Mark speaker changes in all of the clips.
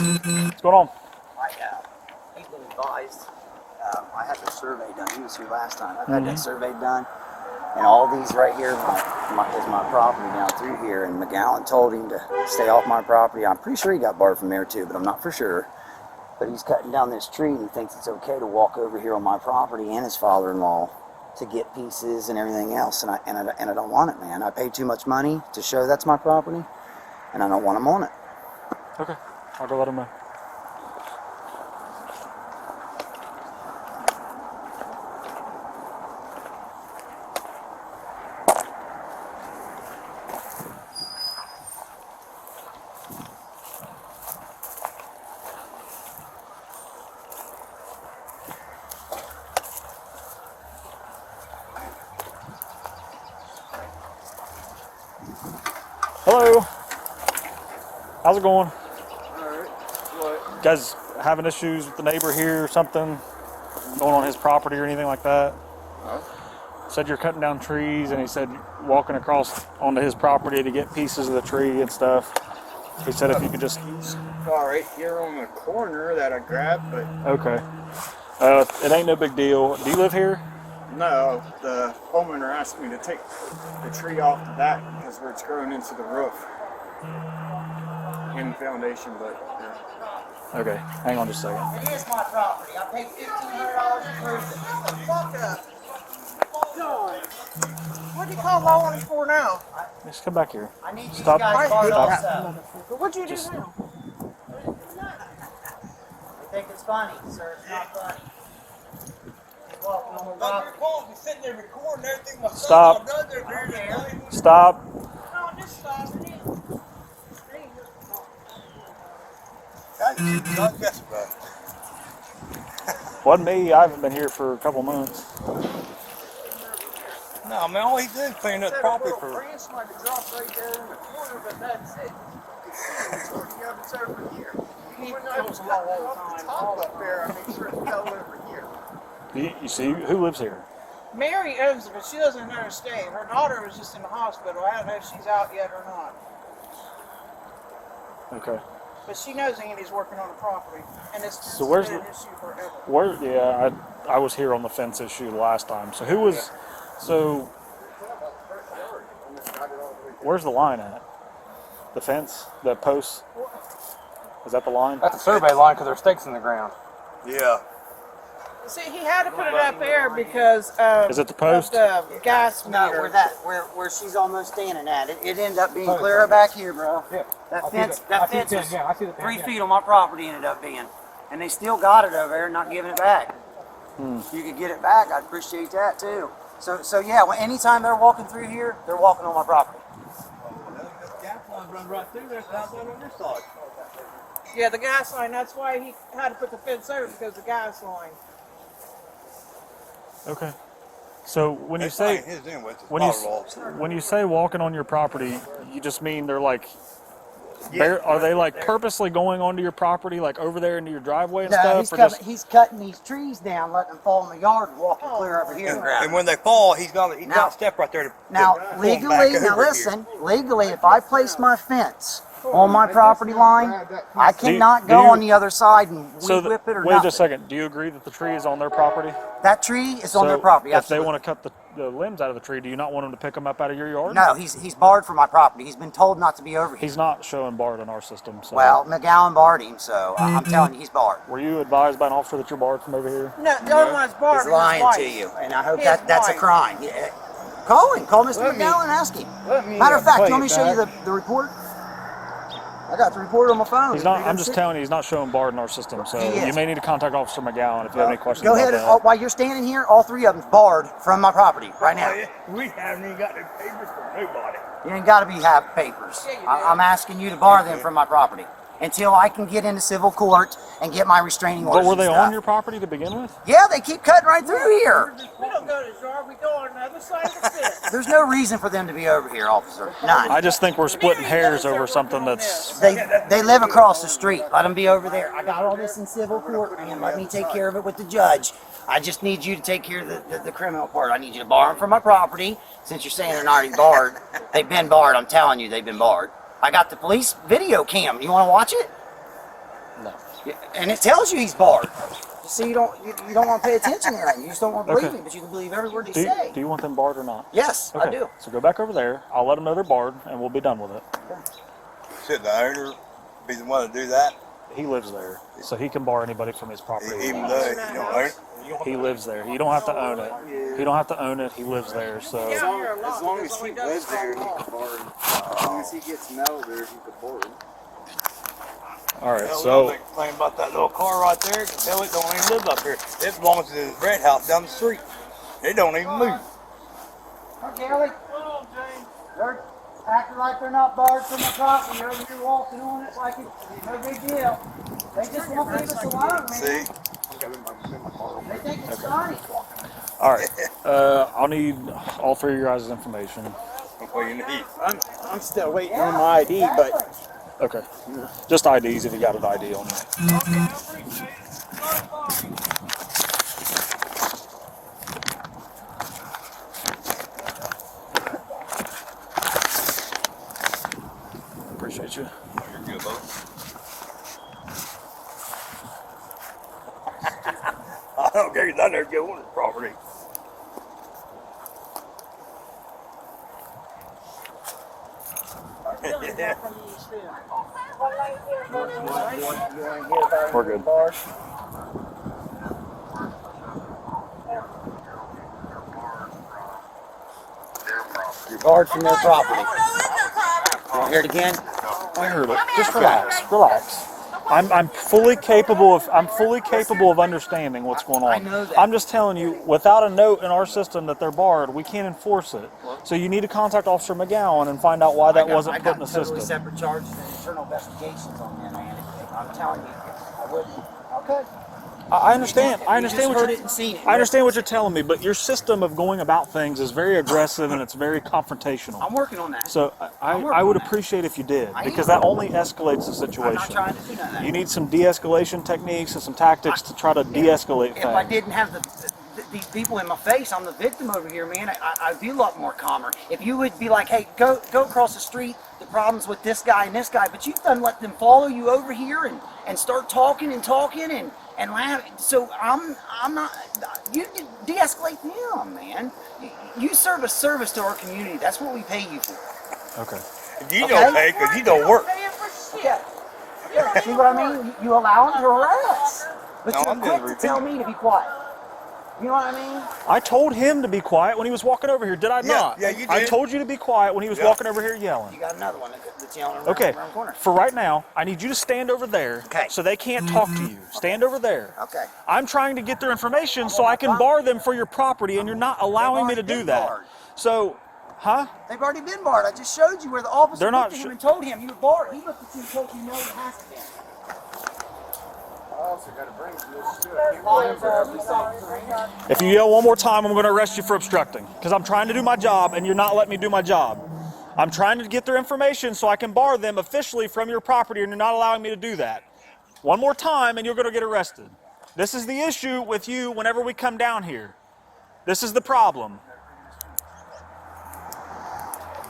Speaker 1: What's going on?
Speaker 2: He's been advised. I had the survey done. He was here last time. I've had that survey done, and all these right here is my property down through here. And McGowan told him to stay off my property. I'm pretty sure he got barred from there too, but I'm not for sure. But he's cutting down this tree, and he thinks it's okay to walk over here on my property and his father-in-law to get pieces and everything else. And I don't want it, man. I paid too much money to show that's my property, and I don't want him on it.
Speaker 1: Okay, I'll go let him know. Hello. How's it going?
Speaker 3: Alright. What?
Speaker 1: You guys having issues with the neighbor here or something? Going on his property or anything like that?
Speaker 3: Huh?
Speaker 1: Said you're cutting down trees, and he said walking across onto his property to get pieces of the tree and stuff. He said if you could just...
Speaker 3: Alright, here on the corner that I grabbed, but
Speaker 1: Okay. It ain't no big deal. Do you live here?
Speaker 3: no, the homeowner asked me to take the tree off the back because where it's growing into the roof and the foundation, but
Speaker 1: Okay, hang on just a second.
Speaker 2: It is my property. I paid $1,500 to prove it.
Speaker 4: Fuck up. God. What do you call law on for now?
Speaker 1: Just come back here.
Speaker 2: I need these
Speaker 1: Stop.
Speaker 2: guys barred
Speaker 1: Stop.
Speaker 2: also.
Speaker 4: What'd you do now?
Speaker 2: You think it's funny, sir? It's not funny. He's walking on the
Speaker 4: I'm
Speaker 2: property.
Speaker 4: sitting there recording everything my son,
Speaker 1: Stop.
Speaker 4: my brother, everything.
Speaker 1: Stop.
Speaker 4: No, just stop it.
Speaker 5: Don't guess about it.
Speaker 1: Wasn't me. I haven't been here for a couple months.
Speaker 5: No, man, all he did is clean up property for.
Speaker 4: Branch might have dropped right there in the corner, but that's it. It's already up, it's over here. When I was cutting off the top up there, I made sure it fell over here.
Speaker 1: You see, who lives here?
Speaker 4: Mary owns it, but she doesn't understand. Her daughter was just in the hospital. I don't know if she's out yet or not.
Speaker 1: Okay.
Speaker 4: But she knows Andy's working on the property, and it's
Speaker 1: So where's
Speaker 4: been
Speaker 1: the-
Speaker 4: an issue forever.
Speaker 1: Where? Yeah, I was here on the fence issue last time. So who was? So where's the line at? The fence, the post. Is that the line?
Speaker 6: That's a survey line because there's stakes in the ground.
Speaker 5: Yeah.
Speaker 4: See, he had to put it up there because
Speaker 1: Is it the post?
Speaker 4: of the gas
Speaker 2: No,
Speaker 4: meter.
Speaker 2: where she's almost standing at. It ended up being clearer back here, bro.
Speaker 6: Yeah.
Speaker 2: That
Speaker 6: I see
Speaker 2: fence,
Speaker 6: the-
Speaker 2: that
Speaker 6: I see
Speaker 2: fence
Speaker 6: the
Speaker 2: was
Speaker 6: pin, yeah, I see the pin,
Speaker 2: 3
Speaker 6: yeah.
Speaker 2: feet on my property ended up being. And they still got it over there, not giving it back. If you could get it back, I'd appreciate that too. So yeah, well, anytime they're walking through here, they're walking on my property.
Speaker 5: The gas line runs right through there, it's out there on this side.
Speaker 4: Yeah, the gas line. That's why he had to put the fence over because the gas line.
Speaker 1: Okay. So when you
Speaker 5: It's
Speaker 1: say
Speaker 5: not his anyway, it's his
Speaker 1: when you
Speaker 5: father-in-law's.
Speaker 1: when you say walking on your property, you just mean they're like.
Speaker 5: Yeah,
Speaker 1: Are they like
Speaker 5: there.
Speaker 1: purposely going onto your property, like over there into your driveway and
Speaker 2: No,
Speaker 1: stuff? Or just,
Speaker 2: he's cutting these trees down, letting them fall in the yard and walking clear over here.
Speaker 5: And when they fall, he's got
Speaker 2: Now-
Speaker 5: a step right there to
Speaker 2: Now,
Speaker 5: pull 'em
Speaker 2: legally,
Speaker 5: back
Speaker 2: now
Speaker 5: over here.
Speaker 2: listen, legally, if I place my fence on my property line, I
Speaker 1: Do you-
Speaker 2: cannot
Speaker 1: do
Speaker 2: go
Speaker 1: you-
Speaker 2: on the other side and
Speaker 1: so
Speaker 2: weed whip it or
Speaker 1: wait
Speaker 2: nothing.
Speaker 1: just a second. Do you agree that the tree is on their property?
Speaker 2: That tree is on
Speaker 1: So
Speaker 2: their property.
Speaker 1: If
Speaker 2: Absolutely.
Speaker 1: they want to cut the limbs out of the tree, do you not want them to pick them up out of your yard?
Speaker 2: No, he's barred from my property. He's been told not to be over here.
Speaker 1: He's not showing barred in our system. So.
Speaker 2: Well, McGowan barred him, so I'm telling you, he's barred.
Speaker 1: Were you advised by an officer that you're barred from over here?
Speaker 4: No, the other one's barred.
Speaker 2: He's lying to you, and I hope
Speaker 4: His
Speaker 2: that's a
Speaker 4: wife.
Speaker 2: crime. Yeah. Call him. Call Mr. McGowan and ask him. Matter of fact, you want me to show you the report? I got the report on my phone.
Speaker 1: He's not. I'm just telling you, he's not showing barred in our system. So
Speaker 2: He is.
Speaker 1: you may need to contact Officer McGowan if you have any questions.
Speaker 2: Go
Speaker 1: about
Speaker 2: ahead.
Speaker 1: that.
Speaker 2: While you're standing here, all three of them's barred from my property right now.
Speaker 5: We haven't even got the papers from nobody.
Speaker 2: You ain't got to have papers.
Speaker 4: Yeah, you do.
Speaker 2: I'm asking you to bar them from my property until I can get into civil court and get my restraining orders.
Speaker 1: But were they
Speaker 2: and
Speaker 1: on
Speaker 2: stuff.
Speaker 1: your property to begin with?
Speaker 2: Yeah, they keep cutting right through here.
Speaker 4: We don't go to his yard. We go on the other side of the fence.
Speaker 2: There's no reason for them to be over here, officer. None.
Speaker 1: I just think we're splitting hairs over something that's.
Speaker 2: They live across the street. Let them be over there. I got all this in civil court, and let me take care of it with the judge. I just need you to take care of the criminal part. I need you to bar them from my property. Since you're saying they're not already barred, they've been barred. I'm telling you, they've been barred. I got the police video cam. You want to watch it?
Speaker 1: No.
Speaker 2: Yeah, and it tells you he's barred. You see, you don't want to pay attention here. You just don't want to believe
Speaker 1: Okay.
Speaker 2: me, but you can believe every word they
Speaker 1: Do
Speaker 2: say.
Speaker 1: you want them barred or not?
Speaker 2: Yes, I do.
Speaker 1: So go back over there. I'll let them know they're barred, and we'll be done with it.
Speaker 7: Should the owner be the one to do that?
Speaker 1: He lives there, so he can bar anybody from his property.
Speaker 7: Even though you don't own it?
Speaker 1: He lives there. You don't have to own it. You don't have to own it. He lives there, so.
Speaker 3: As long as he lives there, he can board. As long as he gets mail there, he can board.
Speaker 1: All right,
Speaker 7: Hell,
Speaker 1: so.
Speaker 7: the thing about that little car right there, you can tell it don't even live up here. It belongs to the red house down the street. It don't even move.
Speaker 2: Kelly, they're acting like they're not barred from the property. You're over here walking on it like it's no big deal. They just won't leave us alone, man.
Speaker 7: See?
Speaker 2: They think it's funny.
Speaker 1: All right. I'll need all three of your guys' information.
Speaker 7: What you need?
Speaker 3: I'm still waiting on my ID, but
Speaker 1: Okay. Just IDs if you got an ID on you. Appreciate you.
Speaker 7: You're good, bud. I don't care. He's out there getting his property. Yeah.
Speaker 1: We're good.
Speaker 2: You're barred from their property. You want to hear it again?
Speaker 1: I heard it. Just relax. Relax. I'm fully capable of understanding what's going on.
Speaker 2: I know that.
Speaker 1: I'm just telling you, without a note in our system that they're barred, we can't enforce it. So you need to contact Officer McGowan and find out why that wasn't put in the
Speaker 2: totally
Speaker 1: system.
Speaker 2: separate charges and internal investigations on them, man. I'm telling you, I wouldn't. Okay.
Speaker 1: I understand. I
Speaker 2: You
Speaker 1: understand
Speaker 2: just
Speaker 1: what
Speaker 2: heard
Speaker 1: you're.
Speaker 2: it and seen it.
Speaker 1: I understand what you're telling me, but your system of going about things is very aggressive and it's very confrontational.
Speaker 2: I'm working on that.
Speaker 1: So I would appreciate if you did, because that only escalates the
Speaker 2: I'm not
Speaker 1: situation.
Speaker 2: trying to do none of that.
Speaker 1: You need some de-escalation techniques and some tactics to try to de-escalate
Speaker 2: If I
Speaker 1: things.
Speaker 2: didn't have these people in my face, I'm the victim over here, man. I'd be a lot more calmer. If you would be like, hey, go across the street, the problem's with this guy and this guy, but you've done let them follow you over here and start talking and laugh. So I'm not, you de-escalate them, man. You serve a service to our community. That's what we pay you for.
Speaker 1: Okay.
Speaker 7: You don't pay because you don't work.
Speaker 2: Yeah. See what I mean? You allow them to harass. But
Speaker 7: No,
Speaker 2: you're
Speaker 7: I'm
Speaker 2: quick
Speaker 7: just
Speaker 2: to tell me to be quiet. You know what I mean?
Speaker 1: I told him to be quiet when he was walking over here. Did I not?
Speaker 7: yeah, you
Speaker 1: I
Speaker 7: did.
Speaker 1: told you to be quiet when he was
Speaker 7: Yeah.
Speaker 1: walking over here yelling.
Speaker 2: You got another one that's yelling around,
Speaker 1: Okay.
Speaker 2: around the corner.
Speaker 1: For right now, I need you to stand over there
Speaker 2: Okay.
Speaker 1: so they can't talk to you. Stand over there.
Speaker 2: Okay.
Speaker 1: I'm trying to get their information so I can bar them for your property, and you're not allowing me to do that. So, huh?
Speaker 2: They've already been barred. I just showed you where the officer
Speaker 1: They're not
Speaker 2: looked at him
Speaker 1: sh-
Speaker 2: and told him you were barred. He looked at you and told you no, it has to be.
Speaker 3: I also got to bring this to it. People remember everything.
Speaker 1: If you yell one more time, I'm going to arrest you for obstructing, because I'm trying to do my job and you're not letting me do my job. I'm trying to get their information so I can bar them officially from your property, and you're not allowing me to do that. One more time and you're going to get arrested. This is the issue with you whenever we come down here. This is the problem.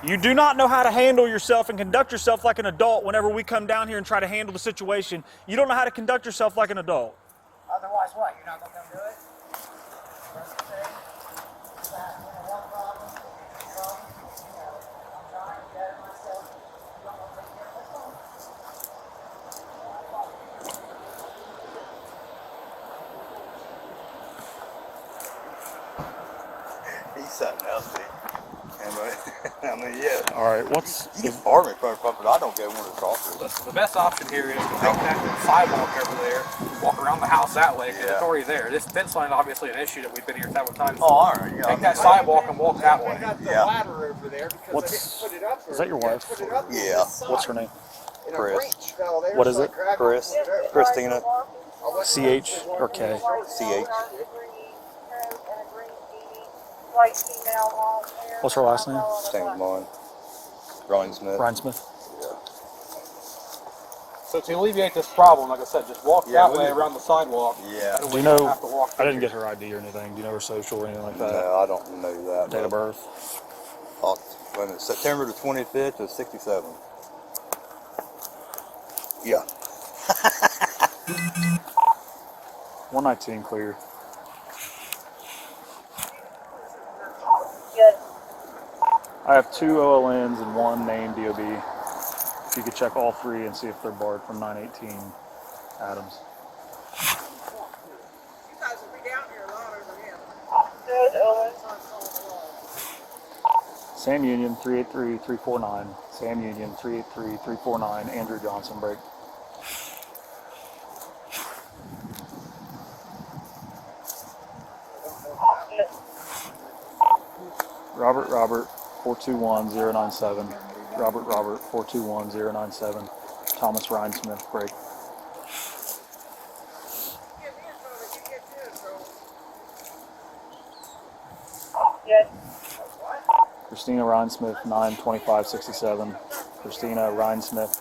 Speaker 1: You do not know how to handle yourself and conduct yourself like an adult whenever we come down here and try to handle the situation. You don't know how to conduct yourself like an adult.
Speaker 2: Otherwise, what? You're not going to come do it? That's the thing. Is that, one problem? I'm trying to get it myself. You don't want to take care of this one?
Speaker 7: He's something else, dude. I mean, yeah.
Speaker 1: All right, what's
Speaker 7: You can farm it from but I don't get one of the crossers.
Speaker 6: The best option here is to take that sidewalk over there, walk around the house that way, because it's
Speaker 7: Yeah.
Speaker 6: already there. This fence line is obviously an issue that we've been here several times.
Speaker 7: Oh, all right. Yeah,
Speaker 6: Take that sidewalk and walk that way.
Speaker 3: I got the
Speaker 7: Yeah.
Speaker 3: ladder over there because
Speaker 1: What's-
Speaker 3: I didn't put it up.
Speaker 1: is that your wife?
Speaker 3: Put it up
Speaker 7: Yeah.
Speaker 3: this
Speaker 1: what's
Speaker 3: side,
Speaker 1: her name?
Speaker 3: and a
Speaker 7: Chris.
Speaker 3: branch fell there,
Speaker 1: What is
Speaker 3: so I
Speaker 1: it?
Speaker 3: grabbed
Speaker 7: Chris.
Speaker 3: and put it up.
Speaker 7: Christina.
Speaker 3: I went
Speaker 1: CH or K?
Speaker 7: CH.
Speaker 1: What's her last name?
Speaker 7: Same as mine. Ronnie Smith.
Speaker 1: Brian Smith.
Speaker 6: So to alleviate this problem, like I said, just walk
Speaker 7: Yeah,
Speaker 6: that
Speaker 7: we
Speaker 6: way
Speaker 7: did.
Speaker 6: around the sidewalk.
Speaker 7: Yeah.
Speaker 6: That way
Speaker 1: Do you know?
Speaker 6: have to walk
Speaker 1: I didn't
Speaker 6: through.
Speaker 1: get her ID or anything. Do you know her social or anything like that?
Speaker 7: No, I don't know that.
Speaker 1: Date of
Speaker 7: but-
Speaker 1: birth?
Speaker 7: When it's September the 25th of 67. Yeah.
Speaker 1: 119 clear.
Speaker 8: Yes.
Speaker 1: I have 2 OLNs and 1 named DOB. If you could check all 3 and see if they're barred from 918 Adams.
Speaker 4: You guys will be down here a lot over here.
Speaker 8: Good, Owen.
Speaker 1: Sam Union 383-349. Sam Union 383-349. Andrew Johnson break.
Speaker 8: Yes.
Speaker 1: Robert 421-097. Robert 421-097. Thomas Rhinesmith break.
Speaker 4: Get in so that you get this, so.
Speaker 8: Yes.
Speaker 1: Christina Rhinesmith 925-67. Christina Rhinesmith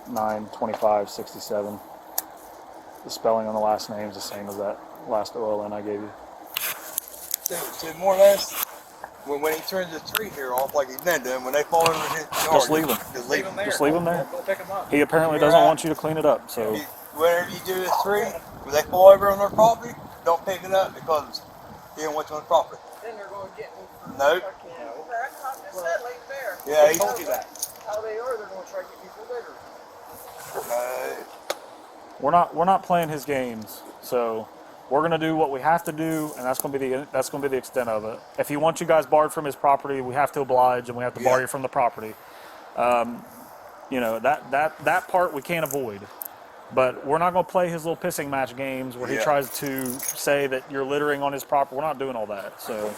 Speaker 1: 925-67. The spelling on the last name is the same as that last OLN I gave you.
Speaker 7: So more or less, when he turns the tree here off like he's been doing, when they fall into his yard,
Speaker 1: Just leave them.
Speaker 7: Just leave them.
Speaker 1: Just leave them there.
Speaker 6: Go pick them up.
Speaker 1: He apparently doesn't want you to clean it up, so
Speaker 7: Whenever you do this tree, when they fall over on their property, don't pick it up because he don't want you on the property.
Speaker 4: Then they're going to get me.
Speaker 7: Nope.
Speaker 4: That's not just said, leave it there.
Speaker 7: Yeah, he
Speaker 6: told you that.
Speaker 4: How they are, they're going to try to get me for litter.
Speaker 1: we're not playing his games. So we're gonna do what we have to do, and that's gonna be the extent of it. If he wants you guys barred from his property, we have to oblige, and we have to bar you from the property. You know, that part we can't avoid. But we're not going to play his little pissing match games where he tries to say that you're littering on his property. We're not doing all that. So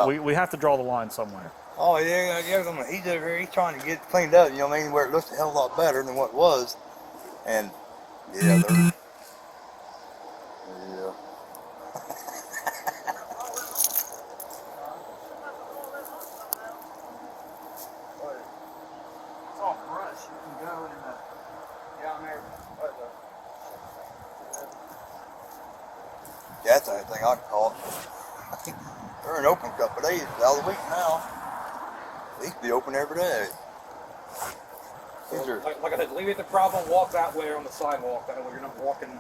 Speaker 1: we have to draw the line somewhere.
Speaker 7: Oh yeah. He's over here. He's trying to get it cleaned up. You know what I mean? Where it looks a hell of a lot better than what it was. And yeah, they're. Yeah.
Speaker 4: It's all brush. You can go in the, down there.
Speaker 7: Yeah, that's the only thing I can call it. They're an open couple of days out of the week now. They used to be open every day. These are,
Speaker 6: Like I said, alleviate the problem, walk that way on the sidewalk. That way you're not walking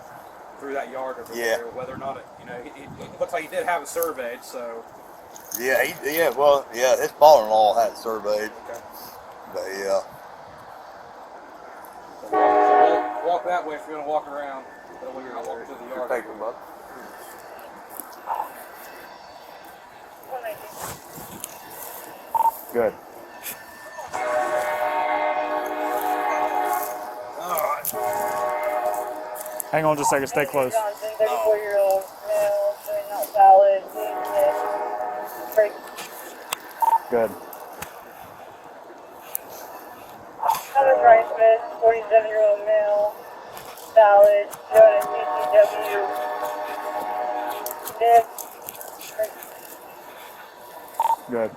Speaker 6: through that yard over there. Whether or not it, it looks like he did have it surveyed, so.
Speaker 7: yeah, his father-in-law had it surveyed.
Speaker 6: Okay.
Speaker 7: But yeah.
Speaker 6: So walk that way if you're going to walk around. That way you're not walking through the yard.
Speaker 7: Thank you, bud.
Speaker 1: Good. Hang on just a second. Stay close.
Speaker 8: Johnson, 34-year-old male, showing not valid. Break.
Speaker 1: Good.
Speaker 8: Thomas Rhinesmith, 47-year-old male, valid. Showing CCW. Nick.
Speaker 1: Good.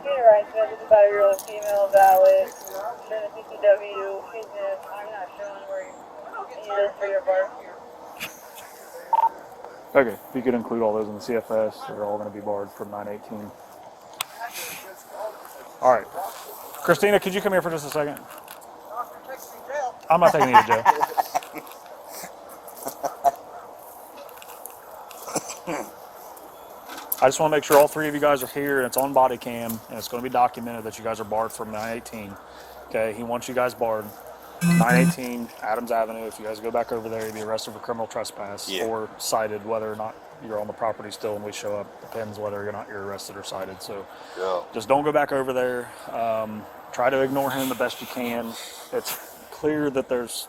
Speaker 8: Peter Rhinesmith is about a year-old female, valid. Showing CCW. She's in. I'm not showing where he is for your bar.
Speaker 1: Okay. If you could include all those in the CFS, they're all going to be barred from 918. All right. Christina, could you come here for just a second? I'm not taking you to jail. I just want to make sure all 3 of you guys are here and it's on body cam and it's going to be documented that you guys are barred from 918. Okay, he wants you guys barred. 918 Adams Avenue. If you guys go back over there, you'll be arrested for criminal trespass or cited, whether or not you're on the property still and we show up. Depends whether or not you're arrested or cited. So just don't go back over there. Try to ignore him the best you can. It's clear that there's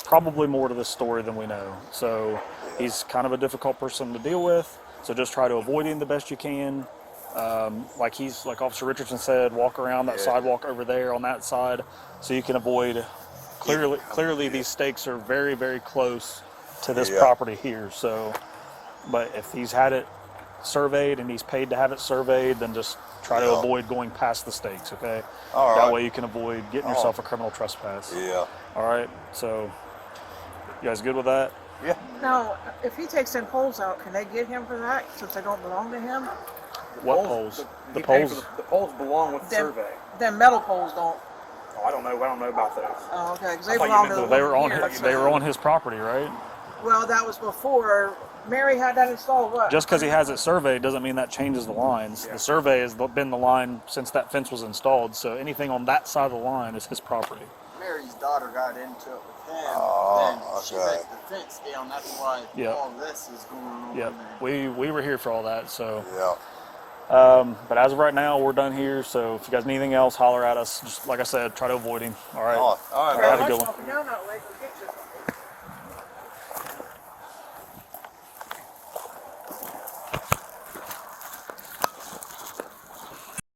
Speaker 1: probably more to this story than we know. So he's kind of a difficult person to deal with. So just try to avoid him the best you can. Like Officer Richardson said, walk around that sidewalk over there on that side so you can avoid. Clearly these stakes are very, very close to this property here. So, but if he's had it surveyed and he's paid to have it surveyed, then just try to avoid going past the stakes, okay?
Speaker 7: All right.
Speaker 1: That way you can avoid getting yourself a criminal trespass.
Speaker 7: Yeah.
Speaker 1: All right, so you guys good with that?
Speaker 7: Yeah.
Speaker 4: Now, if he takes them poles out, can they get him for that since they don't belong to him?
Speaker 1: What poles? The
Speaker 6: He paid
Speaker 1: poles?
Speaker 6: for the poles belong with the
Speaker 4: Them-
Speaker 6: survey.
Speaker 4: Them metal poles don't.
Speaker 6: I don't know about those.
Speaker 4: Oh, okay, because they
Speaker 6: I thought you
Speaker 4: belong
Speaker 6: meant
Speaker 4: to the
Speaker 6: the-
Speaker 1: They were on
Speaker 4: here,
Speaker 1: his, they were on his property, right?
Speaker 4: Well, that was before Mary had that installed. What?
Speaker 1: Just because he has it surveyed doesn't mean that changes the lines.
Speaker 6: Yeah.
Speaker 1: The survey has been the line since that fence was installed, so anything on that side of the line is his property.
Speaker 3: Mary's daughter got into it with him.
Speaker 7: Oh,
Speaker 3: then she
Speaker 7: okay.
Speaker 3: let the fence down. That's why
Speaker 1: Yep.
Speaker 3: all this is going on.
Speaker 1: Yep, we were here for all that. So,
Speaker 7: Yeah.
Speaker 1: but as of right now, we're done here. So if you guys need anything else, holler at us. Just like I said, try to avoid him. All right.
Speaker 7: Oh, all right,
Speaker 1: Have a good one.
Speaker 4: No, wait, we'll get you.